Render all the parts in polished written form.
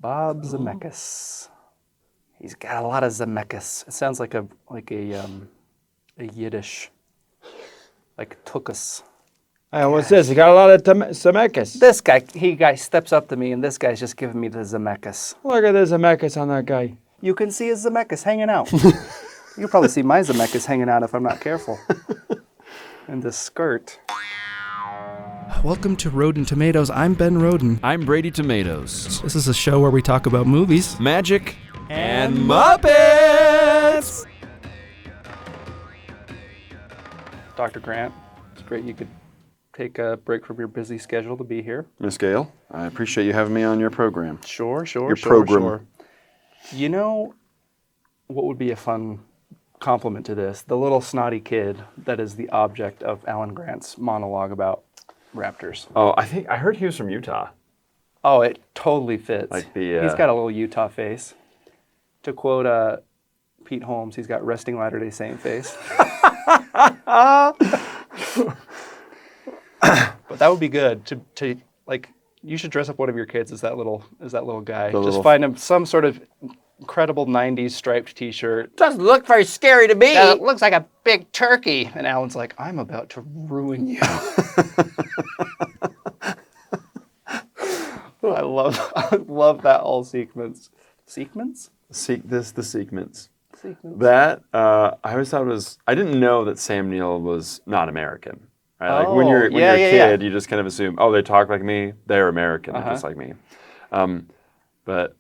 Bob Zemeckis. He's got a lot of Zemeckis. It sounds like a Yiddish, like tukus. Hey, what's this? You got a lot of Zemeckis. This guy steps up to me, and this guy's just giving me the Zemeckis. Look at the Zemeckis on that guy. You can see his Zemeckis hanging out. You'll probably see my Zemeckis hanging out if I'm not careful. And the skirt. Welcome to Roden Tomatoes. I'm Ben Roden. I'm Brady Tomatoes. This is a show where we talk about movies, Magic, and Muppets! Dr. Grant, it's great you could take a break from your busy schedule to be here. Miss Gale, I appreciate you having me on your program. Sure. Program. You know what would be a fun compliment to this? The little snotty kid that is the object of Alan Grant's monologue about raptors. Oh, I heard he was from Utah. Oh, it totally fits. Like He's got a little Utah face. To quote Pete Holmes, he's got resting Latter-day Saint face. But that would be good to like. You should dress up one of your kids as that little guy. Just find him some sort of incredible '90s striped T-shirt. Doesn't look very scary to me. It looks like a big turkey. And Alan's like, I'm about to ruin you. I love that whole sequence. Sequence? The sequence. Sequence. I always thought it was. I didn't know that Sam Neill was not American. Right? Like when you're a kid, you just kind of assume, oh, they talk like me, they're American, they're just like me. But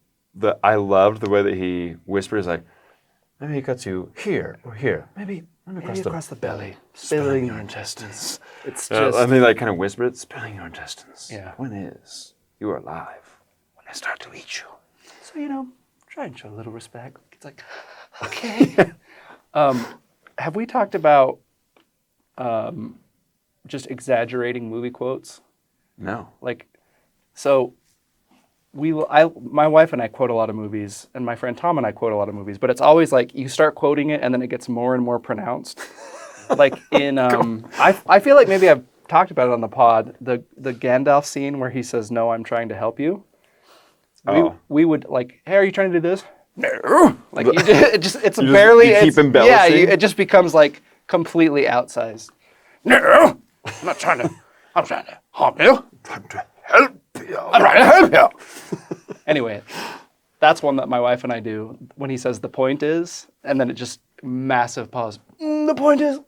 I loved the way that he whispers, like, maybe he cuts you here or here, maybe across the belly, spilling your intestines. It's just, and they like kind of whisper it, spilling your intestines. Yeah. When is you are alive? When I start to eat you. So try and show a little respect. It's like, okay. Have we talked about just exaggerating movie quotes? No. My wife and I quote a lot of movies, and my friend Tom and I quote a lot of movies, but it's always like you start quoting it and then it gets more and more pronounced. Like in, I feel like maybe I've talked about it on the pod, the Gandalf scene where he says, "No, I'm trying to help you." We would like, "Hey, are you trying to do this?" No. Like it's barely. You keep embellishing. Yeah, it just becomes like completely outsized. No, I'm trying to harm you. I'm trying to help you. I'm trying to help you. Anyway, that's one that my wife and I do when he says the point is, and then it just massive pause. The point is,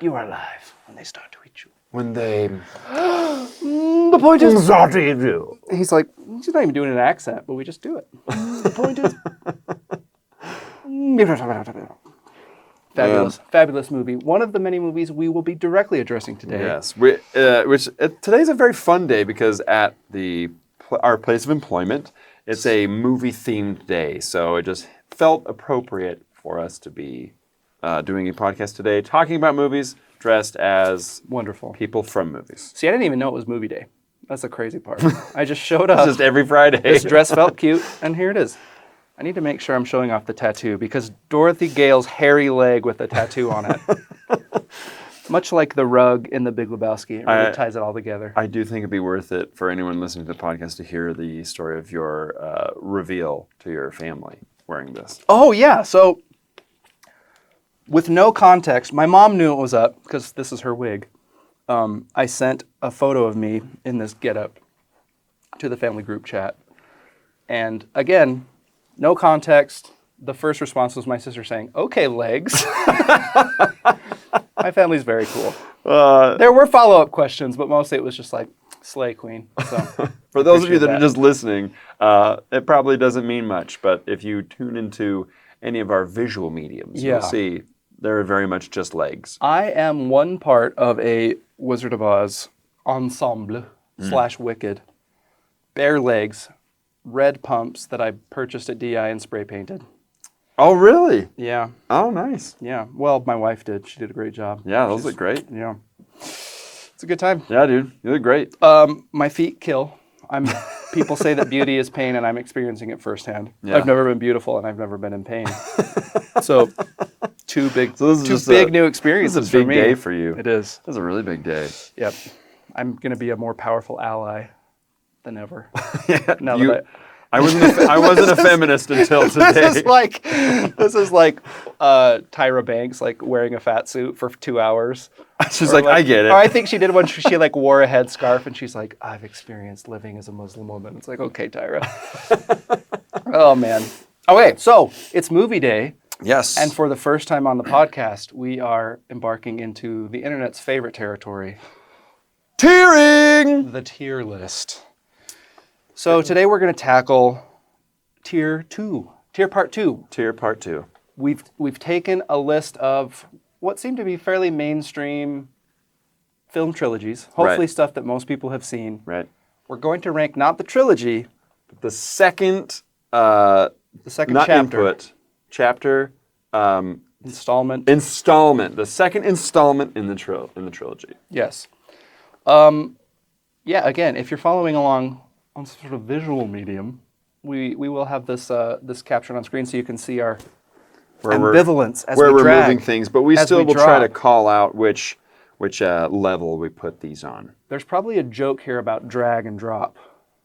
you are alive when they start to eat you. When they... The point is... What do you do? He's like, he's not even doing an accent, but we just do it. The point is... Fabulous movie. One of the many movies we will be directly addressing today. Yes, today's a very fun day because at our place of employment, it's a movie-themed day. So it just felt appropriate for us to be doing a podcast today, talking about movies, dressed as wonderful people from movies. See, I didn't even know it was movie day. That's the crazy part. I just showed up. Just every Friday. This dress felt cute, and here it is. I need to make sure I'm showing off the tattoo because Dorothy Gale's hairy leg with a tattoo on it. Much like the rug in The Big Lebowski, it really ties it all together. I do think it'd be worth it for anyone listening to the podcast to hear the story of your reveal to your family wearing this. Oh, yeah. So, with no context, my mom knew it was up because this is her wig. I sent a photo of me in this getup to the family group chat. And again, no context. The first response was my sister saying, "Okay, legs." My family's very cool. There were follow-up questions, but mostly it was just like, slay queen. So, for those of you that are just listening, it probably doesn't mean much, but if you tune into any of our visual mediums, you'll see they're very much just legs. I am one part of a Wizard of Oz ensemble / Wicked. Bare legs. Red pumps that I purchased at DI and spray painted. Oh, really? Yeah. Oh, nice. Yeah. Well, my wife did. She did a great job. Yeah, those look great. Yeah. It's a good time. Yeah, dude. You look great. My feet kill. People say that beauty is pain, and I'm experiencing it firsthand. Yeah. I've never been beautiful, and I've never been in pain. So, two big new experiences for me. This is a big day for you. It is. This is a really big day. Yep. I'm going to be a more powerful ally. than ever. Yeah, Now you- that I wasn't a feminist until today. this is like Tyra Banks like wearing a fat suit for 2 hours. She's Or like, I get it. Or I think she did one. She like wore a headscarf and she's like, I've experienced living as a Muslim woman. It's like, okay, Tyra. Oh man. Okay, so it's movie day, Yes. and for the first time on the podcast, we are embarking into the internet's favorite territory, tearing. the tier list. So today we're going to tackle tier part two. Tier part 2. We've taken a list of what seem to be fairly mainstream film trilogies, hopefully Right. stuff that most people have seen. Right. We're going to rank not the trilogy, The second. the second Not chapter, input. Chapter. installment. Installment. The second installment in the trilogy. Yes. Yeah. Again, if you're following along on some sort of visual medium, we will have this captured on screen so you can see our ambivalence as where we we're drag, moving things, but we as still we will try to drop. call out which level we put these on. There's probably a joke here about drag and drop.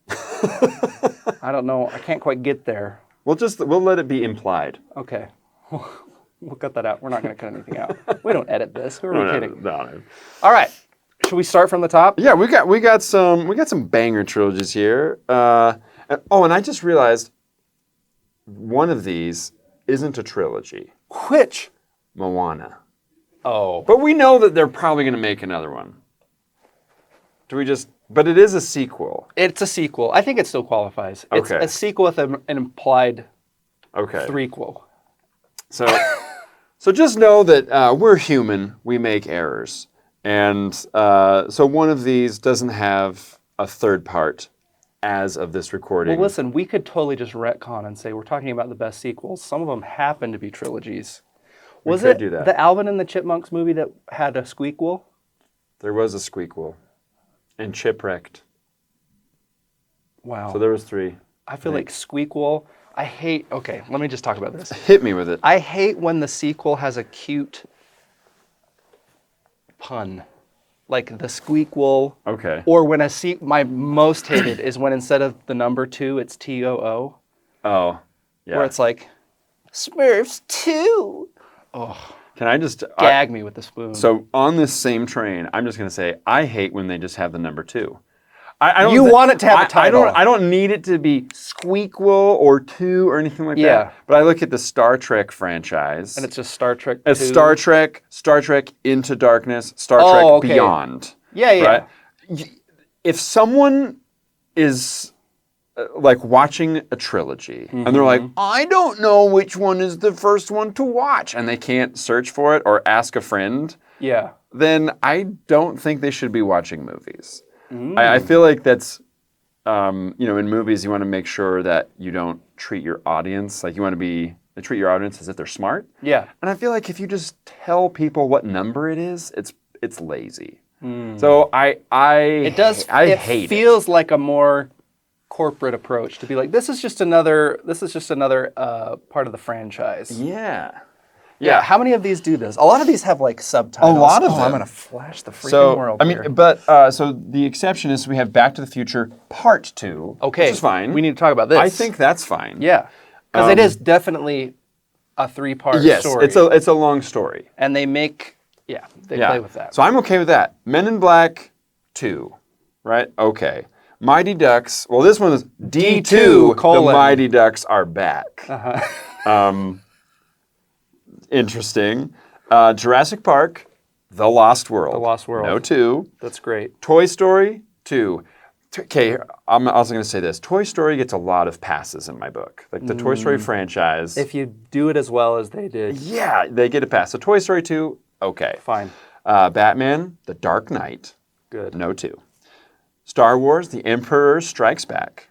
I don't know. I can't quite get there. We'll let it be implied. Okay. We'll cut that out. We're not going to cut anything out. We don't edit this. Who are we kidding? No. All right. Should we start from the top? Yeah, we got some banger trilogies here. And I just realized one of these isn't a trilogy. Which? Moana. Oh. But we know that they're probably going to make another one. But it is a sequel. It's a sequel. I think it still qualifies. It's Okay. a sequel with an implied Okay. threequel. So just know that we're human. We make errors. And so one of these doesn't have a third part as of this recording. Well, listen, we could totally just retcon and say we're talking about the best sequels. Some of them happen to be trilogies. Was could it do that. the Alvin and the Chipmunks movie that had a squeakquel? There was a squeakquel. And Chipwrecked. Wow. So there was 3. I feel like squeakquel. Okay, let me just talk about this. Hit me with it. I hate when the sequel has a cute pun, like the squeakquel. Okay. Or when my most hated is when instead of the number 2, it's TOO, Oh, yeah. where it's like Smurfs 2. Can I just Gag me with the spoon. So on this same train, I'm just going to say I hate when they just have the number 2. I don't You want it to have a title. I don't need it to be Squeakquel or 2 or anything like Yeah. that. But I look at the Star Trek franchise. and it's just Star Trek. It's 2. Star Trek Into Darkness, Star Oh, Trek okay. Beyond. Yeah. Right? If someone is like watching a trilogy and they're like, I don't know which one is the first one to watch, and they can't search for it or ask a friend, Yeah. then I don't think they should be watching movies. I feel like that's, in movies you want to make sure that you don't treat your audience, like you want to treat your audience as if they're smart. Yeah. And I feel like if you just tell people what number it is, it's lazy. So I It does. I hate it feels like a more corporate approach to be like, this is just another part of the franchise. Yeah. Yeah. How many of these do this? A lot of these have like subtitles. A lot of I'm them. gonna flash the freaking world here. So the exception is we have Back to the Future Part 2. Okay. Which is fine. We need to talk about this. I think that's fine. Yeah. Because it is definitely a 3-part Yes, story. it's a long story. And they play with that. So I'm okay with that. Men in Black 2, right? Okay. Mighty Ducks. Well, this one is D2. The Mighty Ducks are back. Interesting. Jurassic Park, The Lost World. The Lost World. No 2. That's great. Toy Story 2. Okay, I'm also going to say this. Toy Story gets a lot of passes in my book. Like the Toy Story franchise. If you do it as well as they did, Yeah, they get a pass. So Toy Story 2, okay. fine. Batman, The Dark Knight, Good. no 2. Star Wars, The Emperor Strikes Back.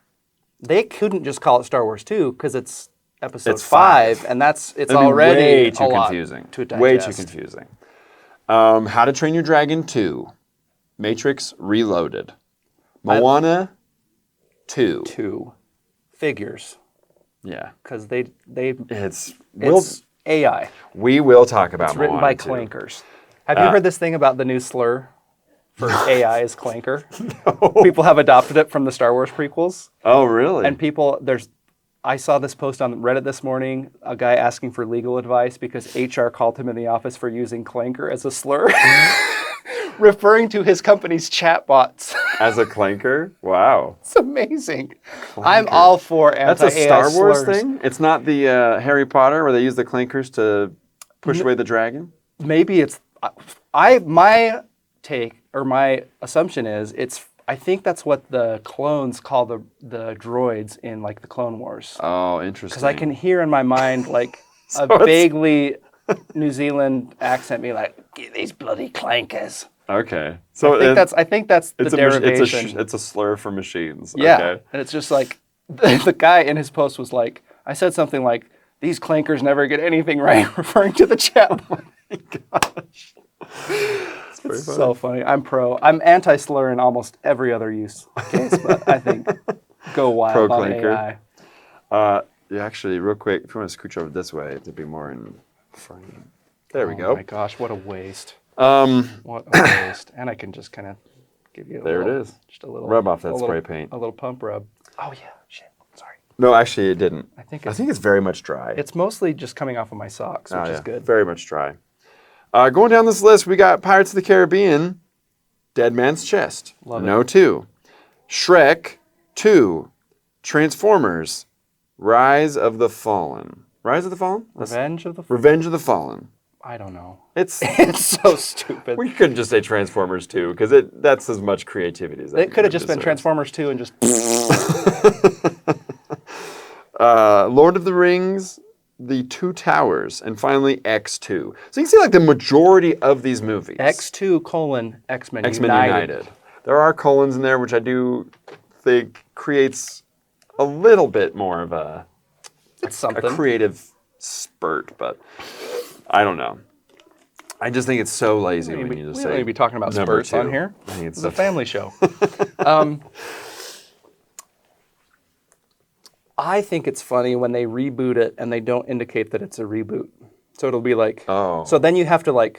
They couldn't just call it Star Wars 2 because it's episode It's 5. and it's That'd be already way too a lot confusing. to digest. Way too confusing. How to Train Your Dragon 2. Matrix Reloaded. Moana 2. 2 figures Yeah. because they It's AI. we will talk about It's written Moana by 2. clankers. Have you heard this thing about the new slur? for AI is Clanker. People have adopted it from the Star Wars prequels. Oh, really? And I saw this post on Reddit this morning, a guy asking for legal advice because HR called him in the office for using Clanker as a slur, referring to his company's chatbots. As a clanker? Wow. It's amazing. I'm all for anti-AI That's a Star Wars slurs. thing? It's not the Harry Potter where they use the clankers to push away the dragon? Maybe it's... my take, or my assumption is, I think that's what the clones call the droids in like the Clone Wars. Oh, interesting. Because I can hear in my mind like a vaguely New Zealand accent being like, "Get these bloody clankers." Okay. So I think that's the derivation. It's a slur for machines. Yeah. Okay. And it's just like the guy in his post was like, I said something like, "These clankers never get anything right," referring to the chat. Oh my gosh. It's so funny. I'm anti-slur in almost every other use case, but I think go wild on AI. Yeah, actually, real quick, if you want to scooch over this way to be more in frame. There we go. Oh my gosh, what a waste. What a waste. And I can just kind of give you just a little rub off that spray paint. A little pump rub. Oh yeah, shit. Sorry. No, actually, it didn't. I think it's very much dry. It's mostly just coming off of my socks, which is good. Very much dry. Going down this list, we got Pirates of the Caribbean, Dead Man's Chest, Love it. No 2, Shrek 2, Transformers, Rise of the Fallen. Rise of the Fallen? Revenge of the Fallen. I don't know. It's so stupid. We couldn't just say Transformers 2 because that's as much creativity as it could have just been Transformers 2 and just Lord of the Rings, The Two Towers, and finally X2. So you can see like the majority of these movies. X2 : X-Men United. There are colons in there, which I do think creates a little bit more of a creative spurt, but I don't know. I just think it's so lazy when you just say. We don't need to be talking about spurts on here. I think it's a family show. I think it's funny when they reboot it and they don't indicate that it's a reboot. So it'll be like, so then you have to I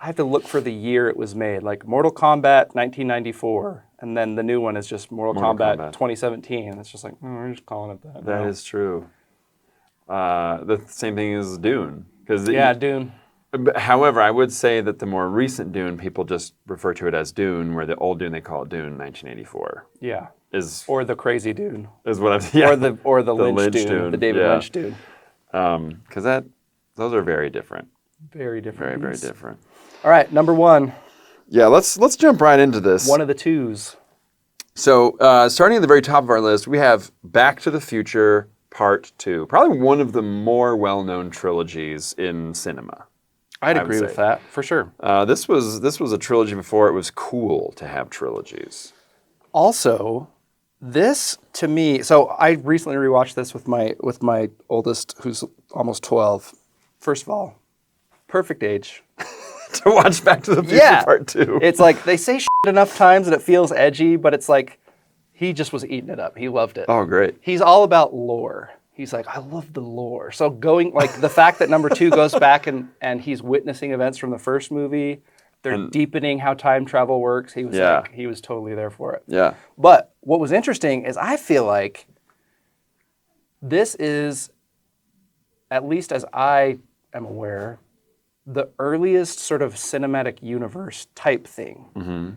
have to look for the year it was made, like Mortal Kombat 1994, and then the new one is just Mortal Kombat 2017. It's just like, we're just calling it that. That is true. The same thing as Dune. Dune. However, I would say that the more recent Dune, people just refer to it as Dune, where the old Dune, they call it Dune 1984. Yeah. Or the crazy Dune. Is what I'm saying. Or the Lynch Dune. The David Lynch Dune. Because those are very different. Very different. Very different. All right, number one. Yeah, let's jump right into this. One of the twos. So, starting at the very top of our list, we have Back to the Future Part 2. Probably one of the more well-known trilogies in cinema. I'd agree with that, for sure. This was a trilogy before it was cool to have trilogies. Also, this to me, so I recently rewatched this with my oldest, who's almost 12. First of all, perfect age to watch Back to the Future Part 2. It's like they say shit enough times and it feels edgy, but it's like he just was eating it up. He loved it. Oh, great. He's all about lore. He's like, I love the lore. So the fact that number 2 goes back and he's witnessing events from the first movie, they're deepening how time travel works. He was he was totally there for it. Yeah. But what was interesting is I feel like this is, at least as I am aware, the earliest sort of cinematic universe type thing. Mm-hmm.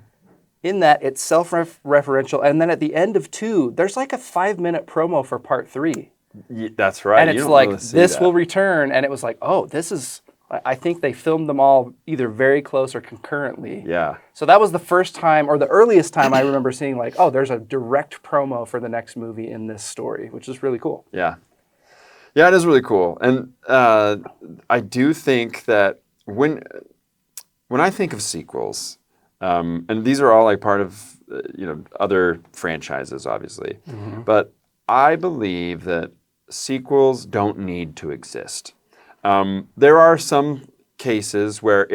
In that it's self-referential, and then at the end of 2, there's like a 5-minute promo for part 3. Yeah, that's right. And it's like, this will return, and it was like, oh, this is, I think they filmed them all either very close or concurrently. Yeah. So that was the first time, or the earliest time I remember seeing like, oh, there's a direct promo for the next movie in this story, which is really cool. Yeah. Yeah, it is really cool. And I do think that when I think of sequels, and these are all like part of other franchises, obviously, but I believe that sequels don't need to exist. There are some cases where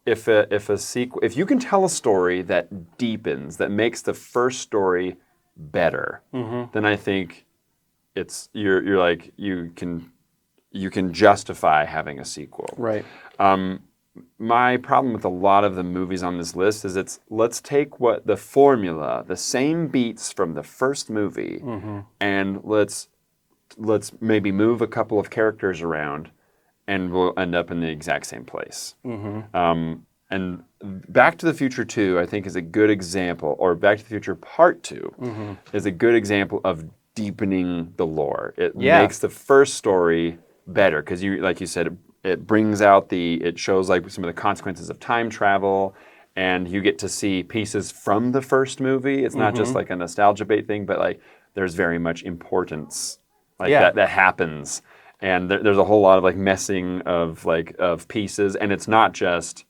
if you can tell a story that deepens, that makes the first story better, then I think you can justify having a sequel. Right. my problem with a lot of the movies on this list is let's take what the formula, the same beats from the first movie, and let's maybe move a couple of characters around, and we'll end up in the exact same place. And Back to the Future 2, I think, is a good example, or Back to the Future Part 2 is a good example of deepening the lore. It makes the first story better because, like you said, it brings out it shows like some of the consequences of time travel, and you get to see pieces from the first movie. It's not just like a nostalgia bait thing, but like there's very much importance that happens, and there's a whole lot of like messing of pieces, and it's not just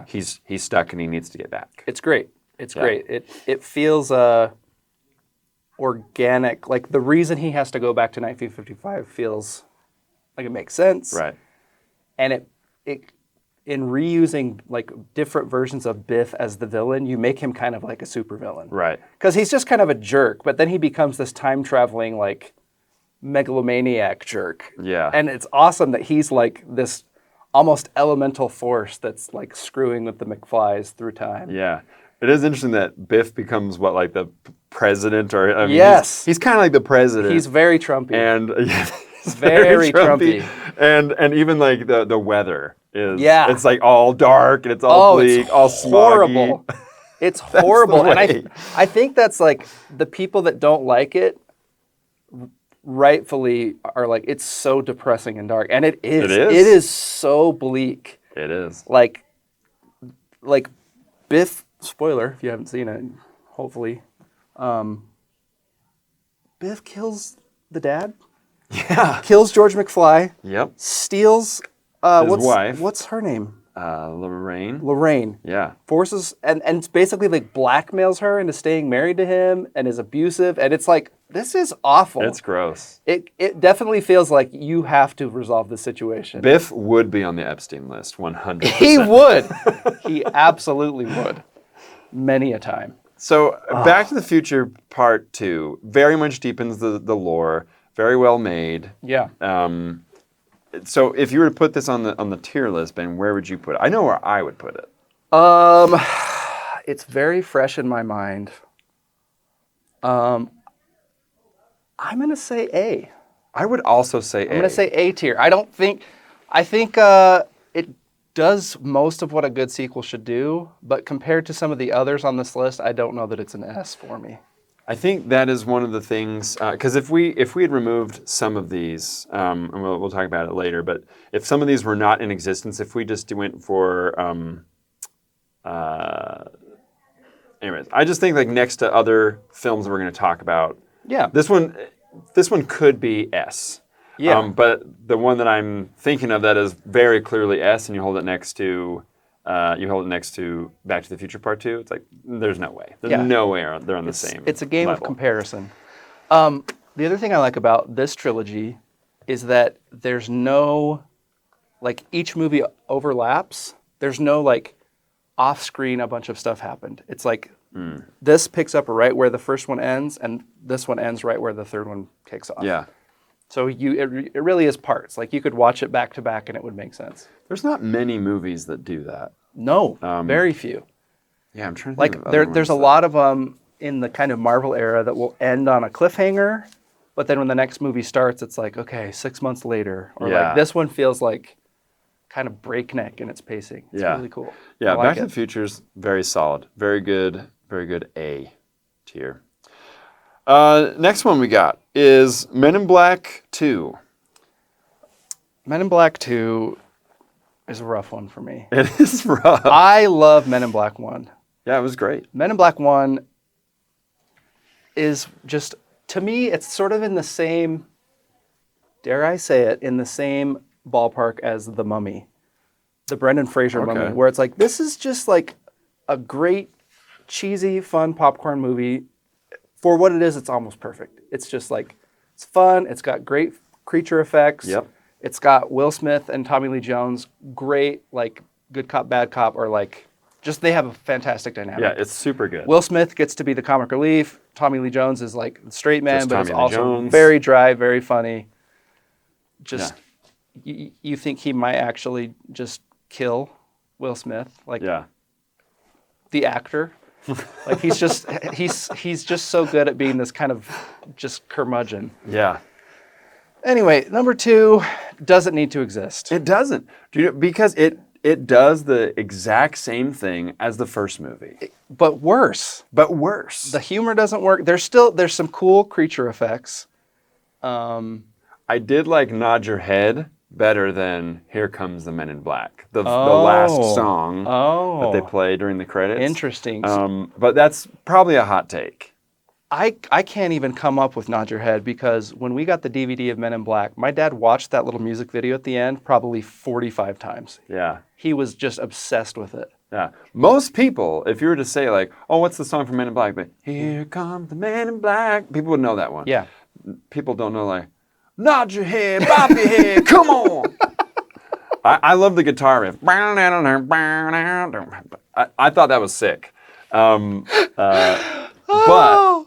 he's stuck and he needs to get back. It's great. It's great. It feels organic. Like the reason he has to go back to 1955 feels like it makes sense. Right. And it in reusing like different versions of Biff as the villain, you make him kind of like a supervillain. Right. Because he's just kind of a jerk, but then he becomes this time traveling like megalomaniac jerk. Yeah. And it's awesome that he's like this almost elemental force that's like screwing with the McFlys through time. Yeah. It is interesting that Biff becomes like the president, or I mean, yes, he's kind of like the president. He's very Trumpy. And he's very Trumpy. And even like the weather is it's like all dark and it's all bleak, all horrible. smoggy. It's horrible. And I think that's like the people that don't like it rightfully are like, it's so depressing and dark. And it is. It is so bleak. It is. Like Biff, spoiler if you haven't seen it, hopefully, Biff kills the dad. Yeah. Kills George McFly. Yep. Steals his wife. What's her name? Lorraine. Lorraine. Yeah. Forces and basically like blackmails her into staying married to him and is abusive, and it's like, this is awful. It's gross. It definitely feels like you have to resolve the situation. Biff would be on the Epstein list 100%. He would. He absolutely would. Many a time. So Back to the Future Part 2 very much deepens the lore. Very well made. Yeah. So if you were to put this on the tier list, Ben, where would you put it? I know where I would put it. It's very fresh in my mind. I'm gonna say A. I would also say A. I'm gonna say A tier. I think it does most of what a good sequel should do, but compared to some of the others on this list, I don't know that it's an S for me. I think that is one of the things, because if we had removed some of these, and we'll talk about it later, but if some of these were not in existence, if we just went for, anyways, I just think like next to other films that we're going to talk about, this one could be S. Yeah. But the one that I'm thinking of that is very clearly S, and you hold it next to Back to the Future Part 2, it's like, there's no way. There's no way they're on the same It's a game level. of comparison. The other thing I like about this trilogy is that there's no, like, each movie overlaps. There's no, like, off-screen a bunch of stuff happened. It's like, this picks up right where the first one ends, and this one ends right where the third one kicks off. Yeah. So it really is parts. Like, you could watch it back to back and it would make sense. There's not many movies that do that. No, very few. Yeah, I'm trying to Like, think of other there's a ones lot of in the kind of Marvel era that will end on a cliffhanger, but then when the next movie starts, it's like, okay, 6 months later. Or like, this one feels like kind of breakneck in its pacing. It's really cool. Yeah, I like Back to the Future's very solid. Very good A tier. Next one we got is Men in Black 2. Men in Black 2 is a rough one for me. It is rough. I love Men in Black 1. Yeah, it was great. Men in Black 1 is just, to me, it's sort of in the same, dare I say it, in the same ballpark as The Mummy, the Brendan Fraser Mummy, where it's like, this is just like a great, cheesy, fun popcorn movie. For what it is, it's almost perfect. It's just like, it's fun, it's got great creature effects. Yep. It's got Will Smith and Tommy Lee Jones, great, like, good cop, bad cop, or like, just they have a fantastic dynamic. Yeah, it's super good. Will Smith gets to be the comic relief. Tommy Lee Jones is like the straight man, Just but it's Tommy Lee also Jones. very dry, very funny. Just, you think he might actually just kill Will Smith, like Yeah. the actor. Like he's just so good at being this kind of just curmudgeon. Yeah. Anyway, number 2 doesn't need to exist. It doesn't. Do you know, because it does the exact same thing as the first movie, But worse. but worse. The humor doesn't work. There's some cool creature effects. I did like Nod Your Head better than Here Comes the Men in Black, the last song that they play during the credits. Interesting. But that's probably a hot take. I can't even come up with Nod Your Head because when we got the DVD of Men in Black, my dad watched that little music video at the end probably 45 times. Yeah. He was just obsessed with it. Yeah. Most people, if you were to say like, oh, what's the song from Men in Black? But Here Comes the Men in Black, people would know that one. Yeah. People don't know like, nod your head, bop your head, come on. I love the guitar riff. I thought that was sick. But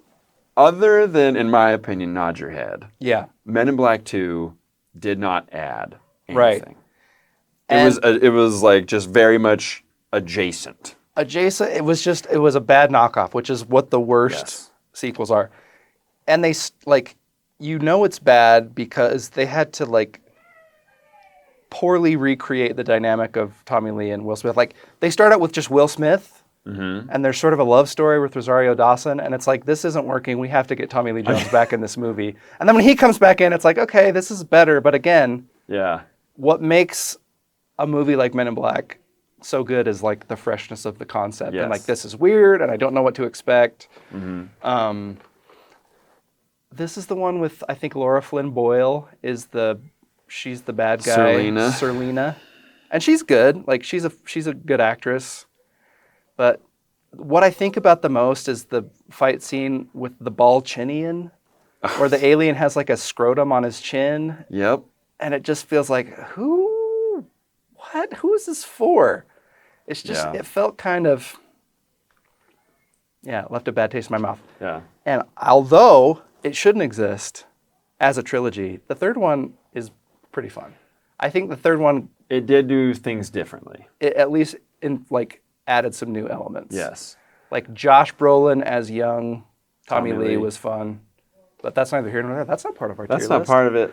other than, in my opinion, Nod Your Head, Yeah. Men in Black 2 did not add Right. anything. And It was like just very much adjacent. adjacent, it was a bad knockoff, which is what the worst Yes. sequels are. And they like, you know it's bad because they had to like poorly recreate the dynamic of Tommy Lee and Will Smith. Like they start out with just Will Smith. And there's sort of a love story with Rosario Dawson, and it's like, this isn't working. We have to get Tommy Lee Jones back in this movie. And then when he comes back in, it's like, okay, this is better. But again, Yeah. what makes a movie like Men in Black so good is like the freshness of the concept. Yes. And like, this is weird, and I don't know what to expect. This is the one with, I think, Laura Flynn Boyle she's the bad guy. Serlina. And she's good. Like, she's a good actress. But what I think about the most is the fight scene with the Balchinian, where the alien has like a scrotum on his chin. Yep. And it just feels like, who is this for? It's just, It felt kind of, it left a bad taste in my mouth. Yeah. And although it shouldn't exist as a trilogy, the third one is pretty fun. I think the third one, It did do things differently. it at least added some new elements. Yes. Like Josh Brolin as young Tommy Tommy Lee Lee. was fun. But that's neither here nor there. That's not part of our tier That's not list. part of it.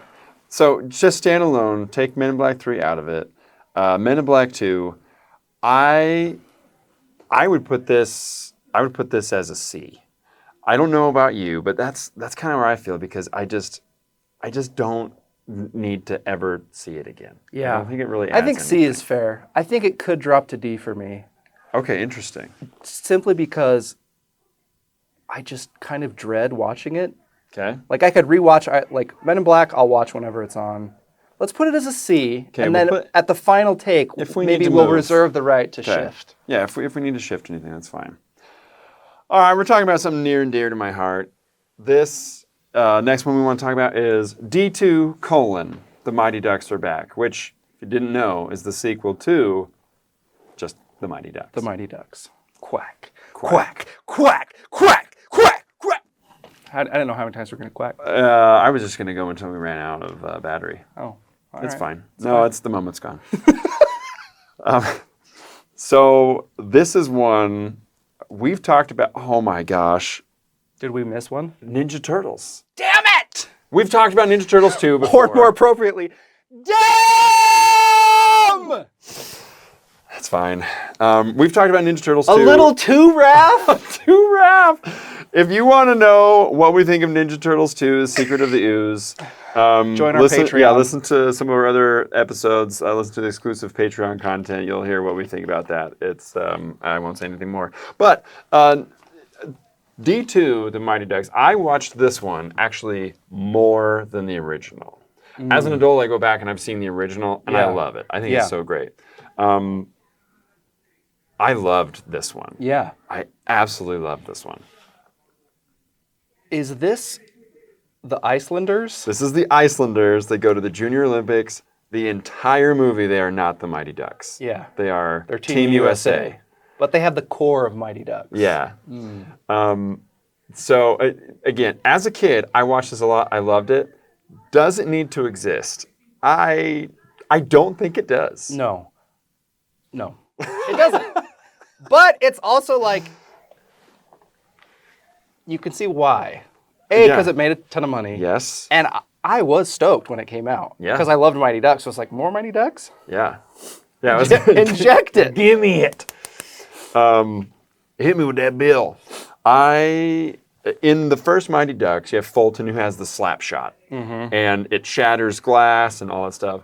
So just standalone, take Men in Black 3 out of it. Men in Black 2, I would put this as a C. I don't know about you, but that's kind of where I feel because I just don't need to ever see it again. Yeah. I don't think it really I adds think C anything. is fair. I think it could drop to D for me. Okay, interesting. Simply because I just kind of dread watching it. Okay. Like I could rewatch, like Men in Black, I'll watch whenever it's on. Let's put it as a C, Okay, and we'll then put- at the final take, If we need maybe to we'll move. reserve the right to Okay. shift. Yeah, if we need to shift anything, that's fine. All right, we're talking about something near and dear to my heart. This next one we want to talk about is D2: The Mighty Ducks Are Back, which, if you didn't know, is the sequel to just The Mighty Ducks. The Mighty Ducks. Quack. Quack. Quack. Quack. Quack. Quack. I didn't know how many times we're going to quack. I was just going to go until we ran out of battery. Oh. all It's right. fine. It's the moment's gone. So this is one we've talked about. Oh my gosh, Did we miss one? Ninja Turtles. Damn it! We've talked about Ninja Turtles 2 before. Or more appropriately, damn! That's fine. We've talked about Ninja Turtles 2. A little too, Raph? too rough. If you want to know what we think of Ninja Turtles 2, Secret of the Ooze, Join our Patreon. Yeah, listen to some of our other episodes. Listen to the exclusive Patreon content. You'll hear what we think about that. It's I won't say anything more. But D2, The Mighty Ducks, I watched this one actually more than the original. As an adult, I go back and I've seen the original, and I Yeah. love it. I think Yeah. it's so great. I loved this one. Yeah. I absolutely loved this one. Is this the Icelanders? This is the Icelanders. They go to the Junior Olympics. The entire movie, they are not the Mighty Ducks. Yeah. They're They're Team USA. But they have the core of Mighty Ducks. Yeah. So, again, as a kid, I watched this a lot. I loved it. Does it need to exist? I don't think it does. No. It doesn't. But it's also like, you can see why. Because it made a ton of money. Yes. And I was stoked when it came out. Yeah. Because I loved Mighty Ducks. So it's like, more Mighty Ducks? Yeah. Yeah. It was Inject it. Give me it. Hit me with that bill. In the first Mighty Ducks, you have Fulton who has the slap shot. And it shatters glass and all that stuff.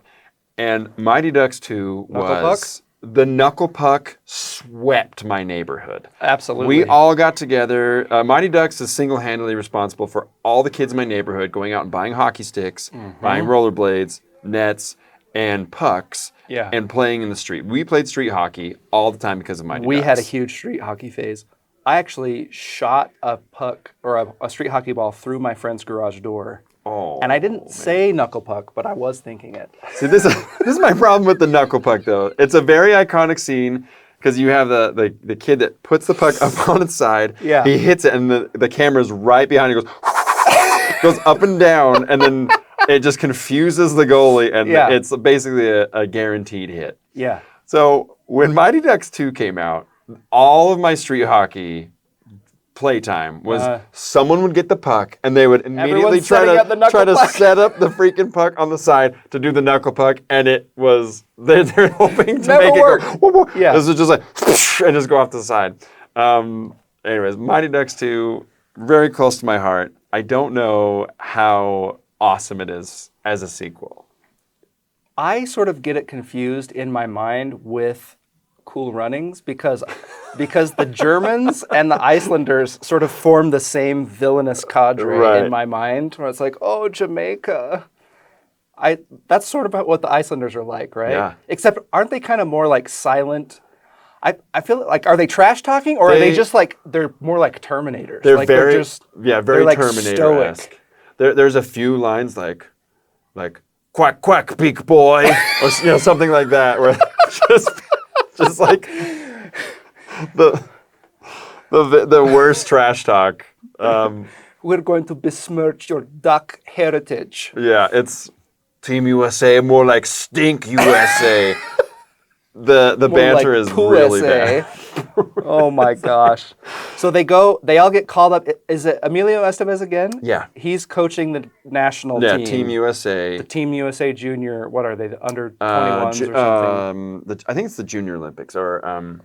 And Mighty Ducks 2 was... The knuckle puck swept my neighborhood. Absolutely. We all got together. Mighty Ducks is single-handedly responsible for all the kids in my neighborhood going out and buying hockey sticks, buying rollerblades, nets, and pucks, and playing in the street. We played street hockey all the time because of Mighty Ducks. We had a huge street hockey phase. I actually shot a puck or a street hockey ball through my friend's garage door. Oh, and I didn't say knuckle puck, but I was thinking it. See, this is my problem with the knuckle puck, though. It's a very iconic scene because you have the kid that puts the puck up on its side. Yeah. He hits it, and the camera's right behind him. Goes up and down, and then it just confuses the goalie, and it's basically a guaranteed hit. Yeah. So when Mighty Ducks 2 came out, all of my street hockey playtime was someone would get the puck and they would immediately try to set up the freaking puck on the side to do the knuckle puck, and it was they're hoping to make it go. Whoa, whoa. Yeah, this was just like and just go off to the side. Anyways, Mighty Ducks 2, very close to my heart. I don't know how awesome it is as a sequel. I sort of get it confused in my mind with Cool Runnings because the Germans and the Icelanders sort of form the same villainous cadre in my mind, where it's like, oh, Jamaica. That's sort of what the Icelanders are like, right? Yeah. Except aren't they kind of more like silent? I feel like, are they trash talking, or are they just like, they're more like Terminators? They're like very, they're like Terminator-esque. There's a few lines like quack quack beak boy, or something like that, where just like the worst trash talk. We're going to besmirch your duck heritage. Yeah, it's Team USA, more like Stink USA. The banter like is really bad. Oh my gosh. So they all get called up. Is it Emilio Estevez again? Yeah. He's coaching the national team. Yeah, Team USA. The Team USA Junior, what are they, the under 21s or something? I think it's the Junior Olympics or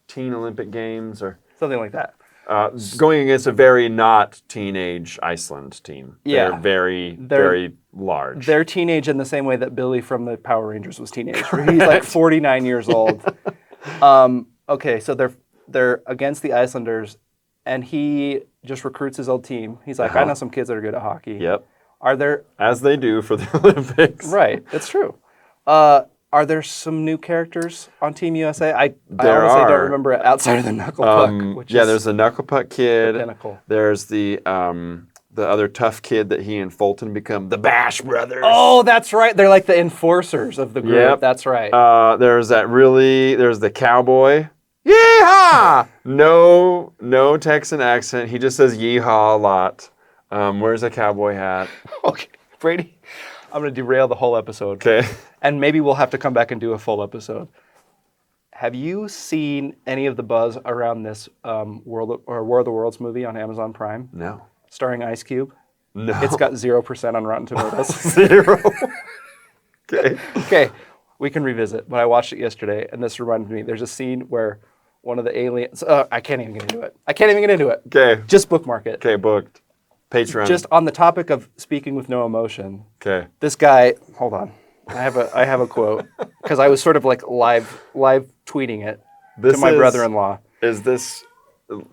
Teen Olympic Games or something like that. Going against a very not teenage Iceland team. Yeah. They're very large. They're teenage in the same way that Billy from the Power Rangers was teenage. Where he's like 49 years old. Okay, so they're against the Icelanders, and he just recruits his old team. He's like, I know some kids that are good at hockey. Yep. Are there... As they do for the Olympics. Right, it's true. Are there some new characters on Team USA? I honestly don't remember it outside of the Knuckle Puck. Which is there's the Knuckle Puck kid. the pinnacle. There's the other tough kid that he and Fulton become, the Bash Brothers. Oh, that's right. They're like the enforcers of the group. Yep. That's right. There's the cowboy. Yeehaw! No Texan accent. He just says yeehaw a lot. Wears a cowboy hat. Okay, Brady, I'm going to derail the whole episode. Okay. And maybe we'll have to come back and do a full episode. Have you seen any of the buzz around this War of the Worlds movie on Amazon Prime? No. Starring Ice Cube? No. It's got 0% on Rotten Tomatoes. 0. Okay. Okay, we can revisit. But I watched it yesterday, and this reminded me. There's a scene where one of the aliens... I can't even get into it. Okay. Just bookmark it. Okay, booked. Patreon. Just on the topic of speaking with no emotion. Okay. This guy... Hold on. I have a quote. Because I was sort of like live tweeting it to my brother-in-law. Is this...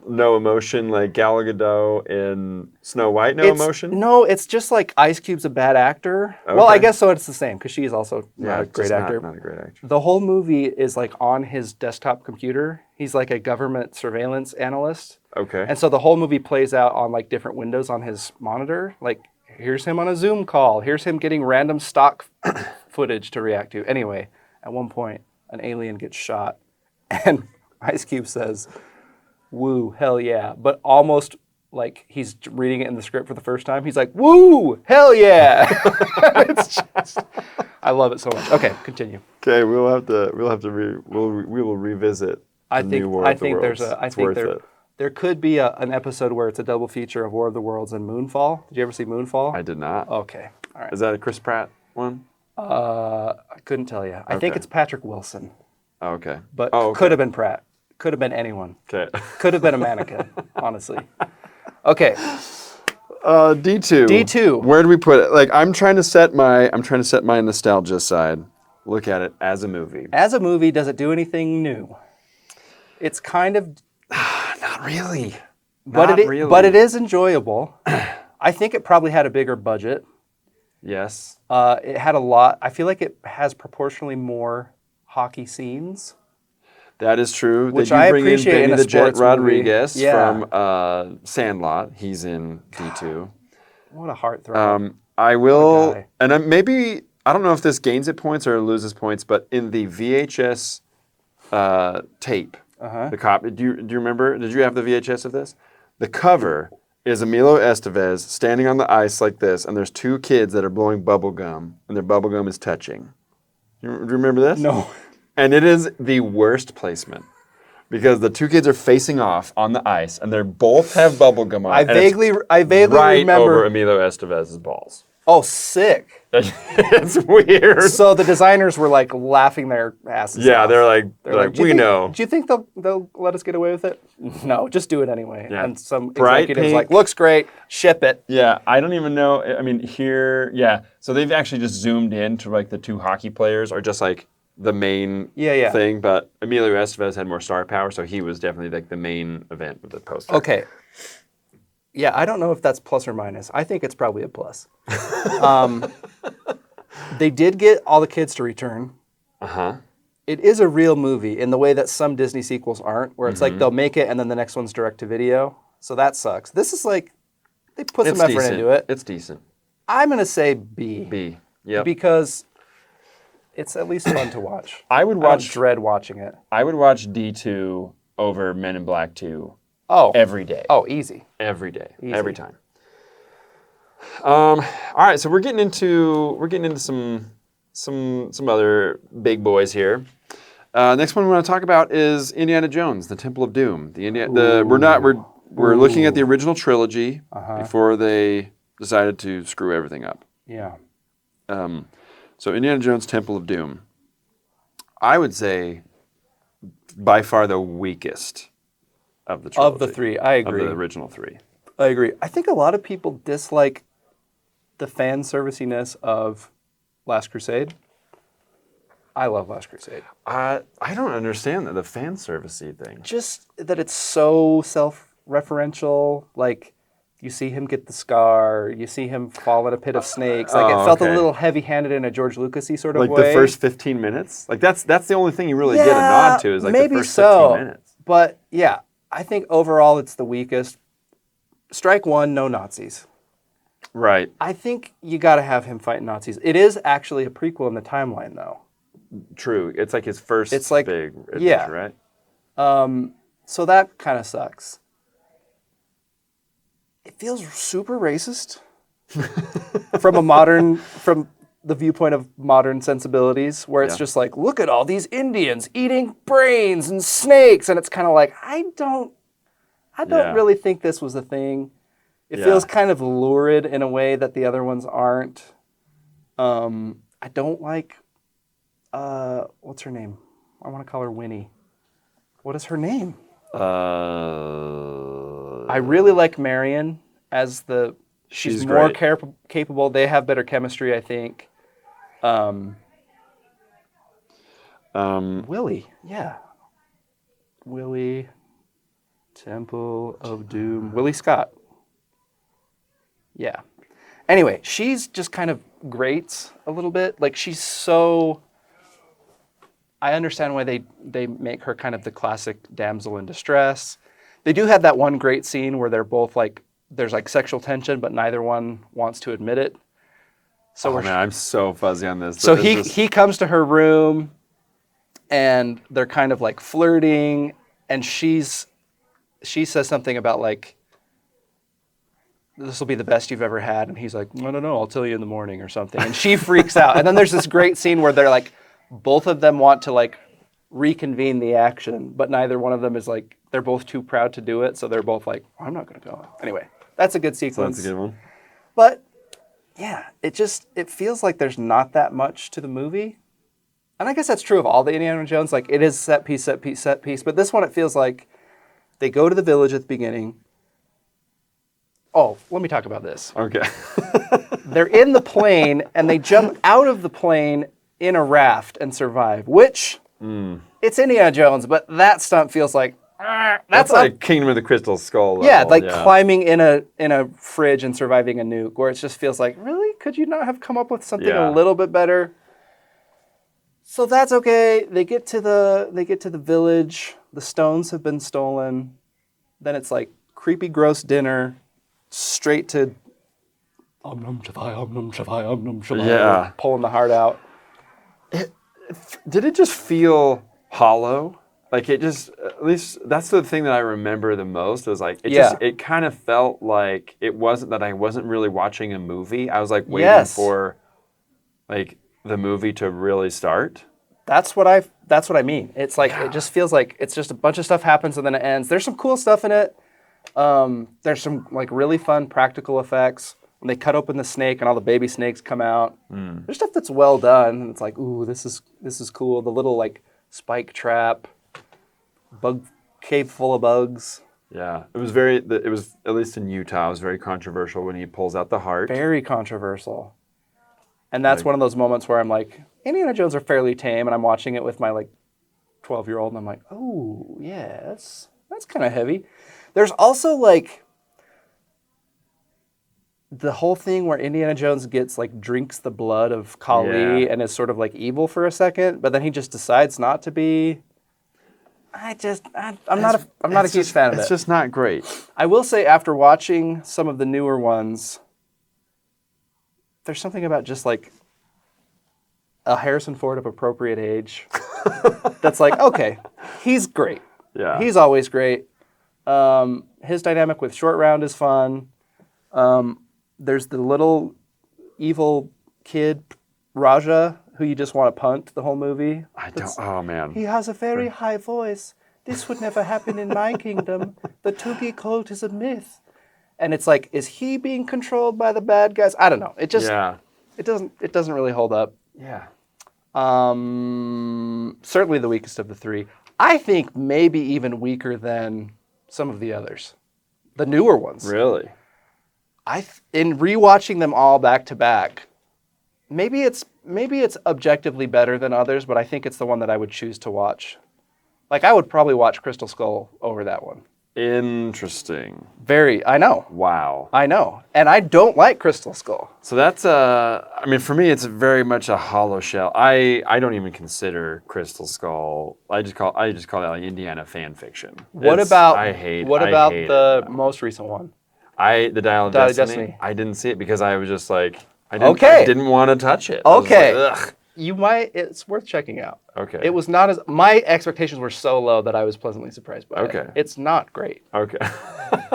No emotion, like Gal Gadot in Snow White, no emotion? No, it's just like Ice Cube's a bad actor. Okay. Well, I guess so it's the same, because she's also not a great actor. Not a great actor. The whole movie is like on his desktop computer. He's like a government surveillance analyst. Okay. And so the whole movie plays out on like different windows on his monitor. Like, here's him on a Zoom call. Here's him getting random stock footage to react to. Anyway, at one point, an alien gets shot, and Ice Cube says... Woo, hell yeah. But almost like he's reading it in the script for the first time. He's like, woo, hell yeah. It's just, I love it so much. Okay, continue. Okay, we will revisit. I the think new War I of the think there's Worlds. a I It's think worth there it. there could be an episode where it's a double feature of War of the Worlds and Moonfall. Did you ever see Moonfall? I did not. Okay, all right. Is that a Chris Pratt one? I couldn't tell you. I think Okay. it's Patrick Wilson, Oh, okay. but oh, okay. could have been Pratt. Could have been anyone. Okay. Could have been a mannequin, honestly. Okay, D2. D2. Where do we put it? Like I'm trying to set my nostalgia side. Look at it as a movie. as a movie, does it do anything new? It's kind of, Not really. but it is enjoyable. I think it probably had a bigger budget. Yes. It had a lot. I feel like it has proportionally more hockey scenes. That is true. Which they do I bring appreciate in in Benny a the Jet sports movie. Rodriguez Yeah. from Sandlot. He's in D2. What a heartthrob. I will, guy. and maybe I don't know if this gains it points or loses points, but in the VHS tape, the copy. Do you remember? Did you have the VHS of this? The cover is Emilio Estevez standing on the ice like this, and there's two kids that are blowing bubble gum, and their bubble gum is touching. Do you remember this? No. And it is the worst placement because the two kids are facing off on the ice, and they both have bubble gum on. I and it's vaguely right remember. over Emilio Estevez's balls. Oh, sick. It's weird. So the designers were like laughing their asses Yeah, off. they're like, "Do you we think- know. Do you think they'll let us get away with it? No, just do it anyway. Yeah. And some Bright executives pink. like, looks great, ship it. Yeah, I don't even know. I mean, here, yeah. So they've actually just zoomed in to like the two hockey players or just like the main Yeah. thing. But Emilio Estevez had more star power, so he was definitely like the main event of the poster. Okay. Yeah, I don't know if that's plus or minus. I think it's probably a plus. They did get all the kids to return. Uh-huh. It is a real movie in the way that some Disney sequels aren't, where it's Mm-hmm. like they'll make it and then the next one's direct to video. So that sucks. This is like, they put some It's effort decent. into it. It's decent. I'm going to say B. B. Yep. Because it's at least fun to watch. I would I don't watch dread watching it. I would watch D2 over Men in Black 2 Oh. every day. Oh, easy. Every day. Easy. Every time. All right, so we're getting into some other big boys here. Next one we want to talk about is Indiana Jones, the Temple of Doom. We're looking at the original trilogy before they decided to screw everything up. Yeah. So Indiana Jones, Temple of Doom. I would say by far the weakest of the trilogy. Of the three, I agree. Of the original three. I agree. I think a lot of people dislike the fan serviciness of Last Crusade. I love Last Crusade. I don't understand the fan servicey thing. Just that it's so self-referential. Like, you see him get the scar. You see him fall in a pit of snakes. Like, it felt a little heavy-handed in a George Lucas-y sort of Like way. the first 15 minutes? Like that's the only thing you really get a nod to is like maybe the first so. 15 minutes. But yeah, I think overall it's the weakest. Strike one, no Nazis. Right. I think you got to have him fighting Nazis. It is actually a prequel in the timeline, though. True. It's like his first It's like- big adventure, yeah. right? So that kind of sucks. It feels super racist from the viewpoint of modern sensibilities, where it's Yeah. just like, look at all these Indians eating brains and snakes, and it's kind of like, I don't Yeah. really think this was a thing. It Yeah. feels kind of lurid in a way that the other ones aren't. I don't like, what's her name? I want to call her Winnie. What is her name? I really like Marion as she's She's more great. capable. They have better chemistry, I think. Willie, yeah. Willie, Temple of Doom. Willie Scott. Yeah. Anyway, she's just kind of grates a little bit. Like, she's so... I understand why they make her kind of the classic damsel in distress. They do have that one great scene where they're both like, there's like sexual tension, but neither one wants to admit it. So Oh man, I'm so fuzzy on this. so This is- he comes to her room, and they're kind of like flirting, and she says something about like, this will be the best you've ever had. And he's like, I don't know, I'll tell you in the morning or something. And she freaks out. And then there's this great scene where they're like, both of them want to like reconvene the action, but neither one of them is like, they're both too proud to do it. So they're both like, I'm not going to go. Anyway, that's a good sequence. So that's a good one. But yeah, it feels like there's not that much to the movie. And I guess that's true of all the Indiana Jones. Like, it is set piece. But this one, it feels like they go to the village at the beginning. Oh, let me talk about this. Okay. They're in the plane, and they jump out of the plane in a raft and survive, which, it's Indiana Jones, but that stunt feels like, That's like Kingdom of the Crystal Skull. Yeah, like climbing in a fridge and surviving a nuke, where it just feels like, really? Could you not have come up with something a little bit better? So that's okay. They get to the village. The stones have been stolen. Then it's like creepy, gross dinner, straight to Om Num Shivaya, Om Num Shivaya, Om Num Shivaya. Yeah, pulling the heart out. Did it just feel hollow? Like it just, at least that's the thing that I remember the most. It was like it kind of felt like it wasn't that I wasn't really watching a movie. I was like waiting for like the movie to really start. That's what I mean. It's like it just feels like it's just a bunch of stuff happens and then it ends. There's some cool stuff in it. There's some like really fun practical effects when they cut open the snake and all the baby snakes come out. There's stuff that's well done. And it's like, ooh, this is cool. The little like spike trap, bug cave full of bugs. Yeah, it was at least in Utah. It was very controversial when he pulls out the heart. Very controversial. And that's one of those moments where I'm like, Indiana Jones are fairly tame, and I'm watching it with my like 12-year-old, and I'm like, oh yeah, that's kind of heavy. There's also like the whole thing where Indiana Jones drinks the blood of Kali and is sort of like evil for a second, but then he just decides not to be. I'm not a huge fan of it. It's just not great. I will say, after watching some of the newer ones, there's something about just like a Harrison Ford of appropriate age that's like, okay, he's great. Yeah. He's always great. His dynamic with Short Round is fun. There's the little evil kid, Raja, who you just want to punt the whole movie. Oh man. He has a very high voice. This would never happen in my kingdom. The Tugi cult is a myth. And it's like, is he being controlled by the bad guys? I don't know. It just it doesn't really hold up. Yeah. Certainly the weakest of the three. I think maybe even weaker than some of the others. The newer ones. Really? In rewatching them all back to back, maybe it's objectively better than others, but I think it's the one that I would choose to watch. Like, I would probably watch Crystal Skull over that one. Interesting. I know. Wow. I know. And I don't like Crystal Skull. So that's I mean, for me, it's very much a hollow shell. I don't even consider Crystal Skull. I just call it like Indiana fan fiction. What about the most recent one? The Dial of Destiny? I didn't see it because I was just like, I didn't want to touch it. Okay. Ugh. It's worth checking out. Okay. It was not my expectations were so low that I was pleasantly surprised by it. It's not great. Okay.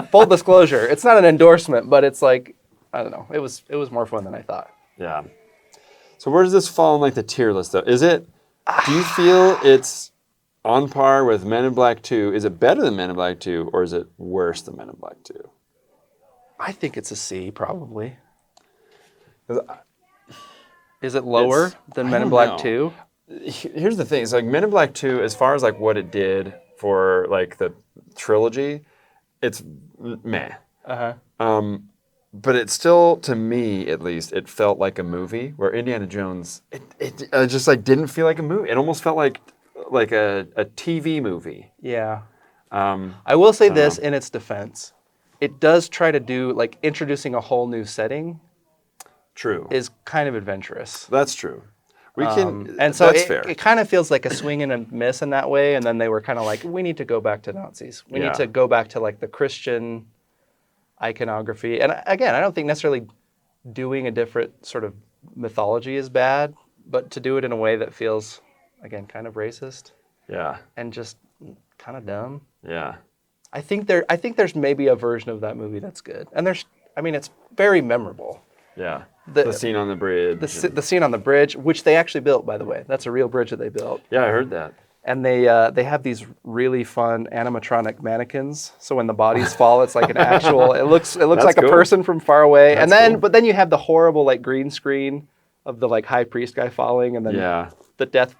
Full disclosure, it's not an endorsement, but it's like, I don't know. It was more fun than I thought. Yeah. So where does this fall in like the tier list though? Do you feel it's on par with Men in Black 2? Is it better than Men in Black 2 or is it worse than Men in Black 2? I think it's a C, probably. Is it lower than Men in Black 2? Here's the thing. It's like Men in Black 2, as far as like what it did for like the trilogy, it's meh. Uh-huh. But it still, to me at least, it felt like a movie. Where Indiana Jones, it just like didn't feel like a movie. It almost felt like a TV movie. Yeah. I will say this in its defense. It does try to do, like, introducing a whole new setting. True. Is kind of adventurous. That's true. And so that's fair. It kind of feels like a swing and a miss in that way. And then they were kind of like, we need to go back to Nazis. We need to go back to like the Christian iconography. And again, I don't think necessarily doing a different sort of mythology is bad, but to do it in a way that feels, again, kind of racist. Yeah. And just kind of dumb. Yeah. I think there's maybe a version of that movie that's good. And there's I mean, it's very memorable. Yeah. The- The scene on the bridge. The scene on the bridge, which they actually built, by the way. That's a real bridge that they built. Yeah, I heard that. And they have these really fun animatronic mannequins. So when the bodies fall, it's like an actual. It looks like cool. a person from far away. That's and then, cool. but then you have the horrible like green screen of the like high priest guy falling, and then the death